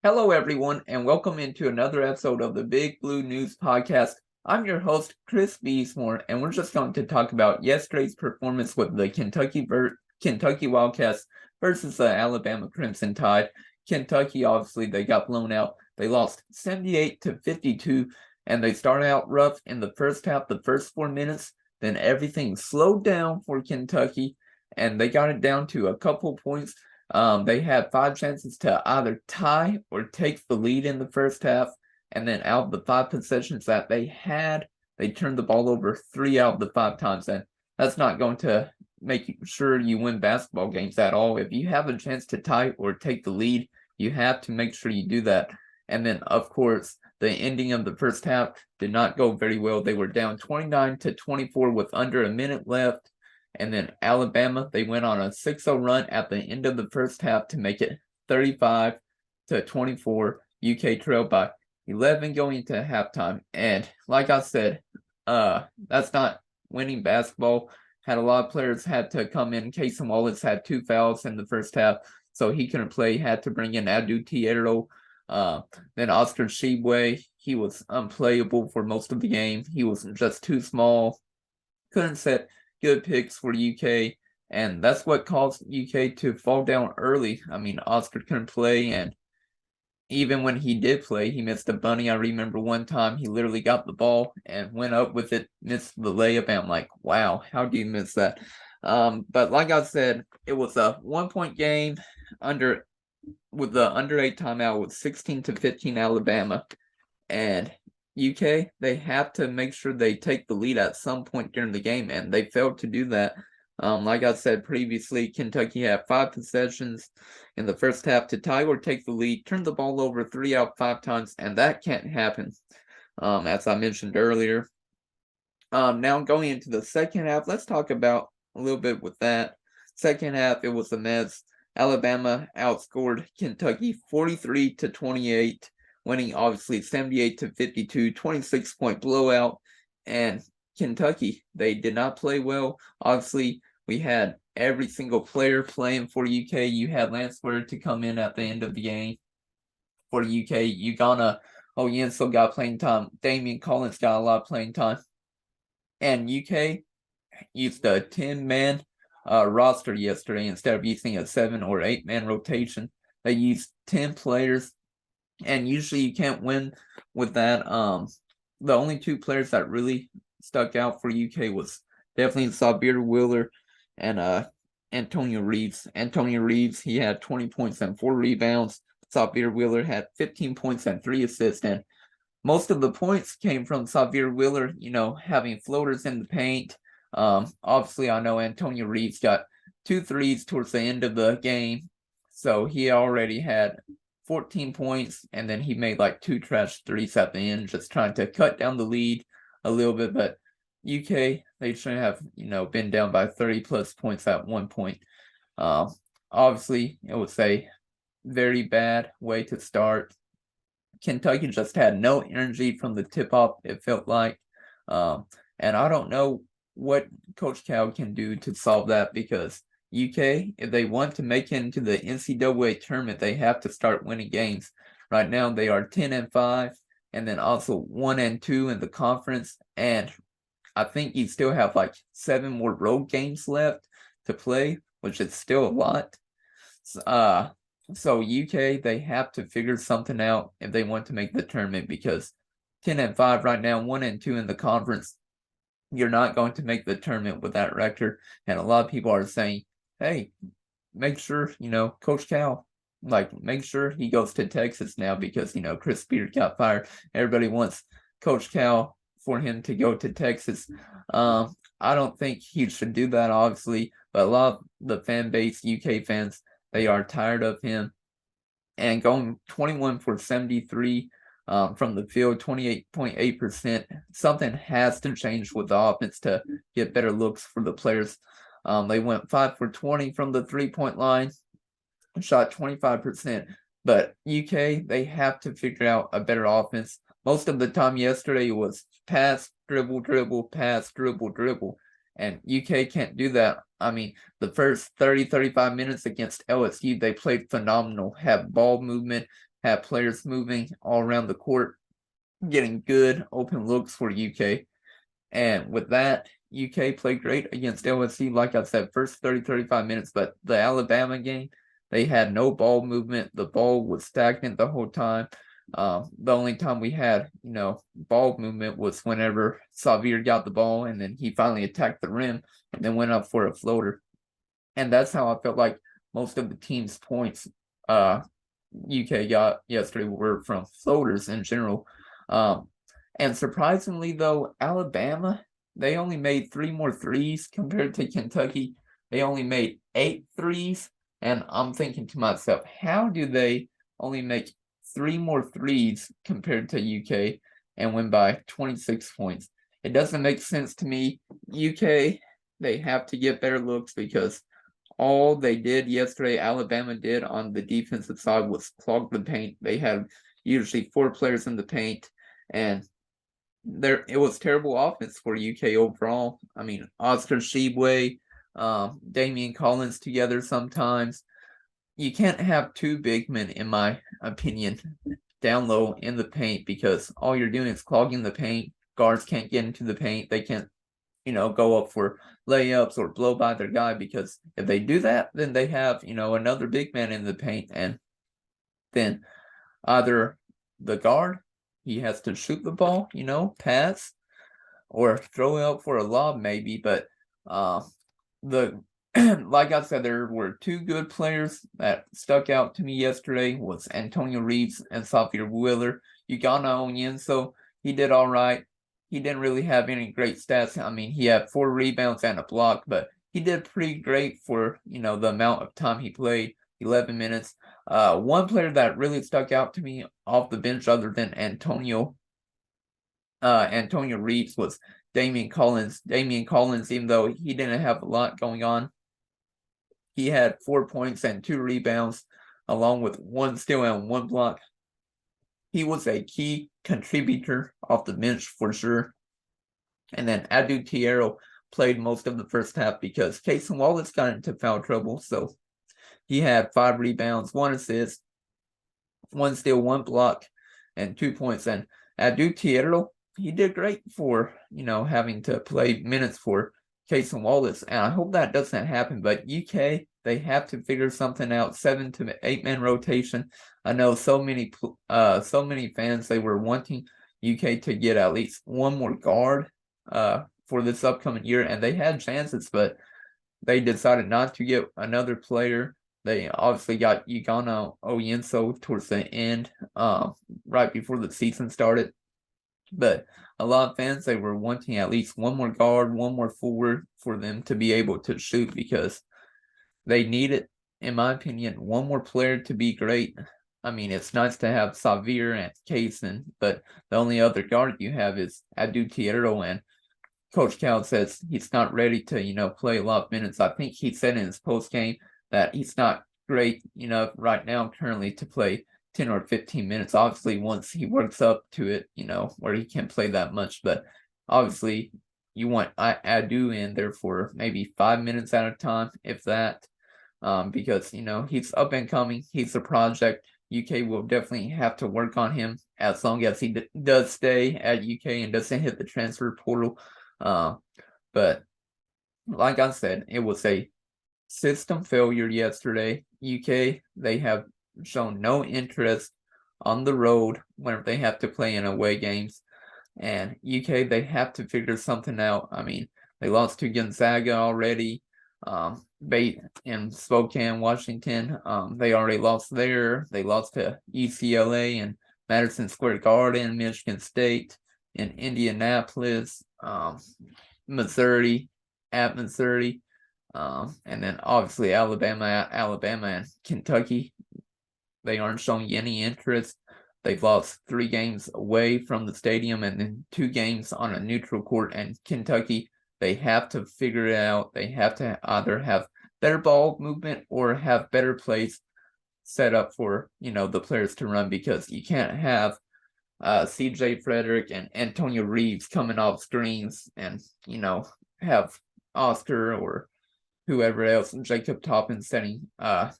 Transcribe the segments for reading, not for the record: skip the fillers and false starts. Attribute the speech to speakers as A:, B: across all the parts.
A: Hello, everyone, and welcome into another episode of the Big Blue News Podcast. I'm your host, Chris Beesmore, and we're just going to talk about yesterday's performance with the Kentucky Wildcats versus the Alabama Crimson Tide. Kentucky, obviously, they got blown out. They lost 78-52, and they started out rough in the first half, the first 4 minutes. Then everything slowed down for Kentucky, and they got it down to a couple points. They had 5 chances to either tie or take the lead in the first half, and then out of the 5 possessions that they had, they turned the ball over 3 out of the 5 times, and that's not going to make sure you win basketball games at all. If you have a chance to tie or take the lead, you have to make sure you do that. And then, of course, the ending of the first half did not go very well. They were down 29-24 with under a minute left. And then Alabama, they went on a 6-0 run at the end of the first half to make it 35-24. UK trailed by 11 going into halftime. And like I said, that's not winning basketball. Had a lot of players had to come in. Casey Wallace had 2 fouls in the first half, so he couldn't play. Had to bring in Adu Tierro. Then Oscar Tshiebwe, he was unplayable for most of the game. He was just too small. Couldn't set good picks for UK, and that's what caused UK to fall down early. I mean, Oscar couldn't play, and even when he did play, he missed a bunny. I remember one time he literally got the ball and went up with it, missed the layup, and I'm like, wow, how do you miss that? But like I said, it was a 1-point game with the under 8 timeout with 16-15 Alabama, and UK, they have to make sure they take the lead at some point during the game, and they failed to do that. Like I said previously, Kentucky had 5 possessions in the first half to tie or take the lead, turn the ball over 3 out of 5 times, and that can't happen, as I mentioned earlier. Now going into the second half, let's talk about a little bit with that. Second half, it was a mess. Alabama outscored Kentucky 43-28. Winning obviously 78-52, 26-point blowout. And Kentucky, they did not play well. Obviously, we had every single player playing for UK. You had Lance Ware to come in at the end of the game for UK. Ugonna Oyenso got playing time. Damian Collins got a lot of playing time. And UK used a 10-man roster yesterday instead of using a 7 or 8-man rotation. They used 10 players. And usually you can't win with that. The only 2 players that really stuck out for UK was definitely Sabir Wheeler and Antonio Reeves. Antonio Reeves, he had 20 points and 4 rebounds. Sabir Wheeler had 15 points and 3 assists. And most of the points came from Sabir Wheeler, having floaters in the paint. Obviously, I know Antonio Reeves got 2 threes towards the end of the game. So he already had 14 points, and then he made like 2 trash threes at the end, just trying to cut down the lead a little bit. But UK, they shouldn't have, been down by 30 plus points at one point. Obviously, it was a very bad way to start. Kentucky just had no energy from the tip-off, it felt like. And I don't know what Coach Cal can do to solve that, because UK, if they want to make it into the NCAA tournament, they have to start winning games. Right now, they are 10-5, and then also 1-2 in the conference. And I think you still have like 7 more road games left to play, which is still a lot. So UK, they have to figure something out if they want to make the tournament, because 10-5 right now, 1-2 in the conference. You're not going to make the tournament with that record. And a lot of people are saying, hey, make sure, Coach Cal, make sure he goes to Texas now, because, Chris Beard got fired. Everybody wants Coach Cal for him to go to Texas. I don't think he should do that, obviously, but a lot of the fan base, UK fans, they are tired of him. And going 21 for 73 from the field, 28.8%. Something has to change with the offense to get better looks for the players. They went 5 for 20 from the 3-point line, shot 25%. But UK, they have to figure out a better offense. Most of the time yesterday was pass, dribble, dribble, pass, dribble, dribble. And UK can't do that. I mean, the first 30, 35 minutes against LSU, they played phenomenal, had ball movement, had players moving all around the court, getting good open looks for UK. And with that, UK played great against LSU, like I said, first 35 minutes, but the Alabama game, they had no ball movement. The ball was stagnant the whole time. The only time we had, ball movement was whenever Xavier got the ball and then he finally attacked the rim and then went up for a floater. And that's how I felt like most of the team's points UK got yesterday were from floaters in general. And surprisingly, though, Alabama, they only made 3 more threes compared to Kentucky. They only made 8 threes. And I'm thinking to myself, how do they only make 3 more threes compared to UK and win by 26 points? It doesn't make sense to me. UK, they have to get better looks because all they did yesterday, Alabama did on the defensive side, was clog the paint. They had usually 4 players in the paint, and it was terrible offense for UK overall. I mean, Oscar Tshiebwe, Damian Collins together sometimes. You can't have 2 big men, in my opinion, down low in the paint because all you're doing is clogging the paint. Guards can't get into the paint. They can't, go up for layups or blow by their guy because if they do that, then they have, another big man in the paint. And then either the guard, he has to shoot the ball, pass, or throw it up for a lob maybe. But like I said, there were 2 good players that stuck out to me yesterday was Antonio Reeves and Xavier Wheeler. Ugonna Onyenso, he did all right. He didn't really have any great stats. I mean, he had 4 rebounds and a block, but he did pretty great for, the amount of time he played, 11 minutes. One player that really stuck out to me off the bench other than Antonio Reeves was Damian Collins. Damian Collins, even though he didn't have a lot going on, he had 4 points and 2 rebounds, along with 1 steal and 1 block. He was a key contributor off the bench for sure. And then Adu Tierro played most of the first half because Cason Wallace got into foul trouble. So he had 5 rebounds, 1 assist, 1 steal, 1 block, and 2 points. And Adu Tierro, he did great for, having to play minutes for Cason Wallace. And I hope that doesn't happen. But UK, they have to figure something out. 7 to 8 man rotation. I know so many fans, they were wanting UK to get at least 1 more guard for this upcoming year, and they had chances, but they decided not to get another player. They obviously got Ugonna Onyenso towards the end, right before the season started. But a lot of fans, they were wanting at least 1 more guard, 1 more forward for them to be able to shoot because they needed, in my opinion, 1 more player to be great. I mean, it's nice to have Xavier and Cason, but the only other guard you have is Adu Tierro, and Coach Cal says he's not ready to, play a lot of minutes. I think he said in his post game that he's not great, right now currently to play 10 or 15 minutes. Obviously, once he works up to it, where he can't play that much, but obviously you want Adu in there for maybe 5 minutes at a time, if that, because, he's up and coming. He's a project. UK will definitely have to work on him as long as he does stay at UK and doesn't hit the transfer portal. But like I said, it was a system failure yesterday. UK, they have shown no interest on the road whenever they have to play in away games. And UK, they have to figure something out. I mean, they lost to Gonzaga already. Bait in Spokane, Washington. They already lost there. They lost to UCLA and Madison Square Garden, Michigan State, in Indianapolis, Missouri, at Missouri, and then obviously Alabama and Kentucky. They aren't showing any interest. They've lost 3 games away from the stadium and then 2 games on a neutral court. And Kentucky, they have to figure it out. They have to either have better ball movement or have better plays set up for, the players to run, because you can't have CJ Frederick and Antonio Reeves coming off screens and, have Oscar or whoever else, Jacob Toppin setting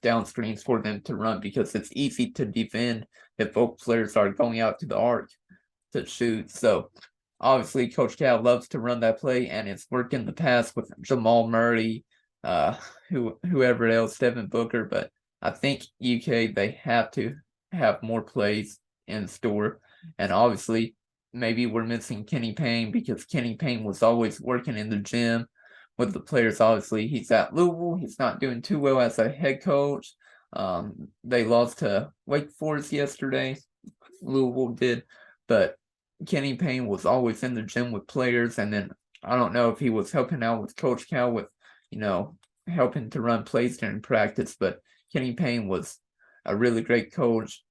A: down screens for them to run, because it's easy to defend if both players are going out to the arc to shoot. So obviously Coach Cal loves to run that play, and it's worked in the past with Jamal Murray, whoever else, Devin Booker. But I think UK, they have to have more plays in store. And obviously maybe we're missing Kenny Payne, because Kenny Payne was always working in the gym with the players. Obviously he's at Louisville. He's not doing too well as a head coach. They lost to Wake Forest yesterday. Louisville did, but Kenny Payne was always in the gym with players. And then I don't know if he was helping out with Coach Cal with, helping to run plays during practice, but Kenny Payne was a really great coach,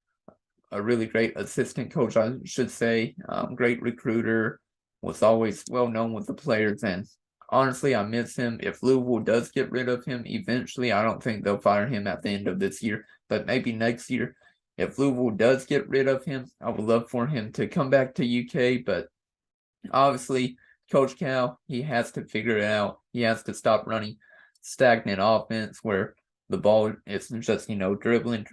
A: a really great assistant coach, I should say. Great recruiter, was always well known with the players. And honestly, I miss him. If Louisville does get rid of him eventually, I don't think they'll fire him at the end of this year, but maybe next year. If Louisville does get rid of him, I would love for him to come back to UK. But obviously, Coach Cal, he has to figure it out. He has to stop running stagnant offense where the ball is just, dribbling.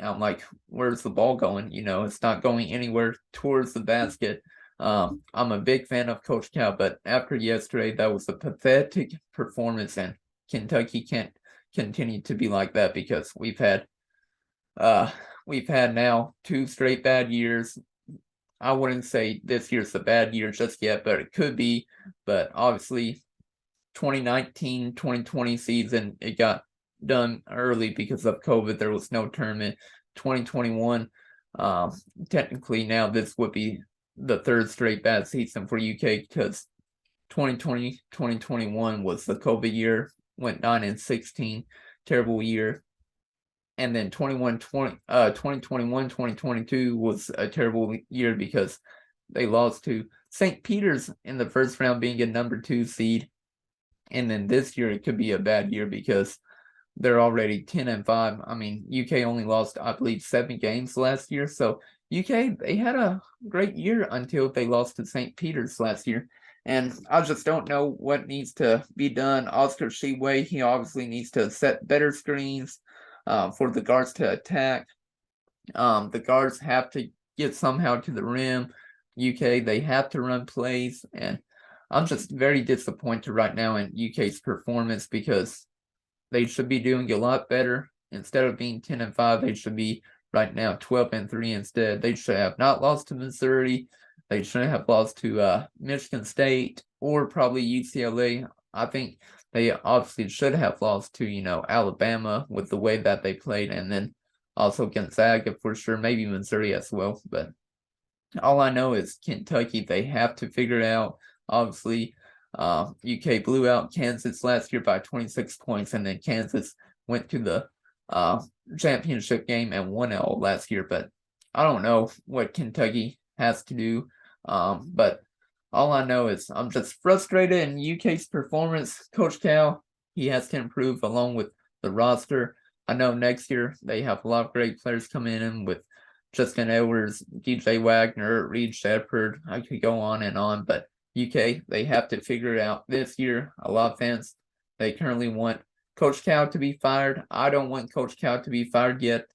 A: I'm like, where's the ball going? It's not going anywhere towards the basket. I'm a big fan of Coach Cal, but after yesterday, that was a pathetic performance, and Kentucky can't continue to be like that, because we've had now 2 straight bad years. I wouldn't say this year's a bad year just yet, but it could be. But obviously 2019-2020 season, it got done early because of COVID. There was no tournament. 2021, technically now this would be the 3rd straight bad season for UK, because 2020-2021 was the COVID year, went 9-16, terrible year. And then 2021-2022 was a terrible year because they lost to St. Peter's in the first round, being a number 2 seed. And then this year it could be a bad year because they're already 10-5. I mean, UK only lost, I believe, 7 games last year. So UK, they had a great year until they lost to St. Peter's last year. And I just don't know what needs to be done. Oscar Tshiebwe, he obviously needs to set better screens for the guards to attack. The guards have to get somehow to the rim. UK, they have to run plays. And I'm just very disappointed right now in UK's performance, because they should be doing a lot better. Instead of being 10-5, they should be right now 12-3 instead. They should have not lost to Missouri. They shouldn't have lost to Michigan State or probably UCLA. I think they obviously should have lost to, Alabama with the way that they played, and then also Gonzaga for sure, maybe Missouri as well. But all I know is Kentucky, they have to figure it out. Obviously, UK blew out Kansas last year by 26 points, and then Kansas went to the championship game and won it all last year. But I don't know what Kentucky has to do. But all I know is I'm just frustrated in UK's performance. Coach Cal, he has to improve along with the roster. I know next year they have a lot of great players coming in with Justin Edwards, DJ Wagner, Reed Shepherd. I could go on, but UK, they have to figure it out this year. A lot of fans, they currently want Coach Cal to be fired. I don't want Coach Cal to be fired yet,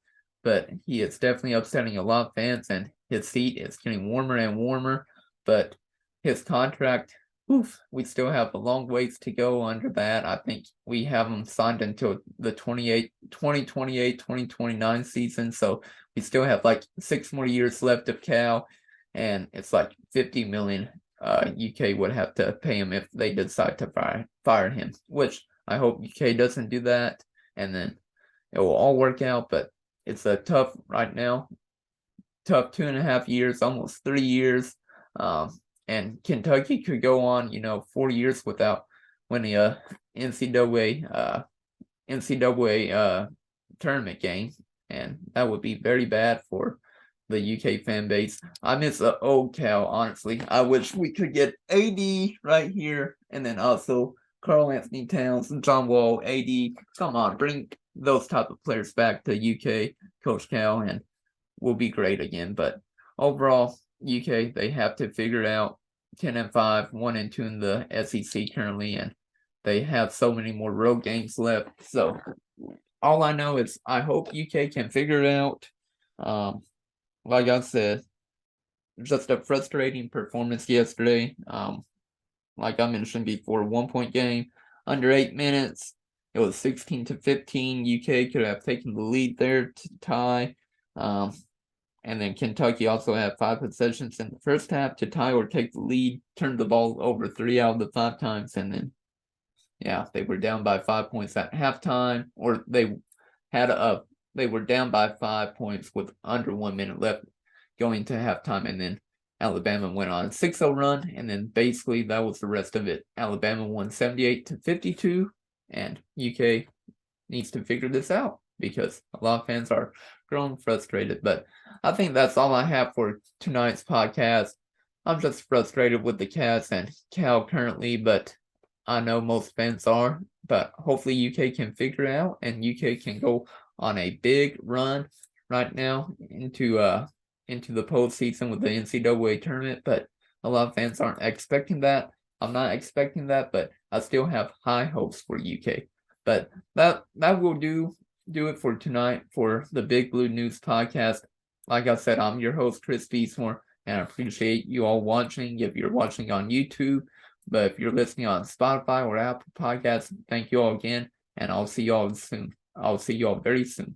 A: but he is definitely upsetting a lot of fans, and his seat is getting warmer and warmer. But his contract, we still have a long ways to go under that. I think we have him signed until the 2028-2029 season. So we still have like 6 more years left of Cal, and it's like $50 million UK would have to pay him if they decide to fire him, which I hope UK doesn't do that, and then it will all work out. But it's a tough 2.5 years, almost 3 years. And Kentucky could go on, 4 years without winning a NCAA tournament game, and that would be very bad for the UK fan base. I miss the old Cal, honestly. I wish we could get AD right here, and then also Karl Anthony Towns, John Wall, AD. Come on, bring those type of players back to UK, Coach Cal, and we'll be great again. But overall, UK, they have to figure it out. 10-5, 1-2 in the SEC currently, and they have so many more road games left. So all I know is I hope UK can figure it out. Like I said, just a frustrating performance yesterday. Like I mentioned before, 1 point game, under 8 minutes. It was 16-15. UK could have taken the lead there to tie. And then Kentucky also had 5 possessions in the first half to tie or take the lead, turned the ball over 3 out of the 5 times, and then they were down by 5 points at halftime, or they were down by 5 points with under 1 minute left going to halftime, and then Alabama went on a 6-0 run, and then basically that was the rest of it. Alabama won 78-52, and UK needs to figure this out because a lot of fans are growing frustrated. But I think that's all I have for tonight's podcast. I'm just frustrated with the Cats and Cal currently, but I know most fans are. But hopefully UK can figure it out and UK can go on a big run right now into the postseason with the NCAA tournament. But a lot of fans aren't expecting that. I'm not expecting that, but I still have high hopes for UK. But that will do it for tonight for the Big Blue News podcast. Like I said, I'm your host, Chris Beesmore, and I appreciate you all watching if you're watching on YouTube. But if you're listening on Spotify or Apple Podcasts, thank you all again, and I'll see you all soon. I'll see you all very soon.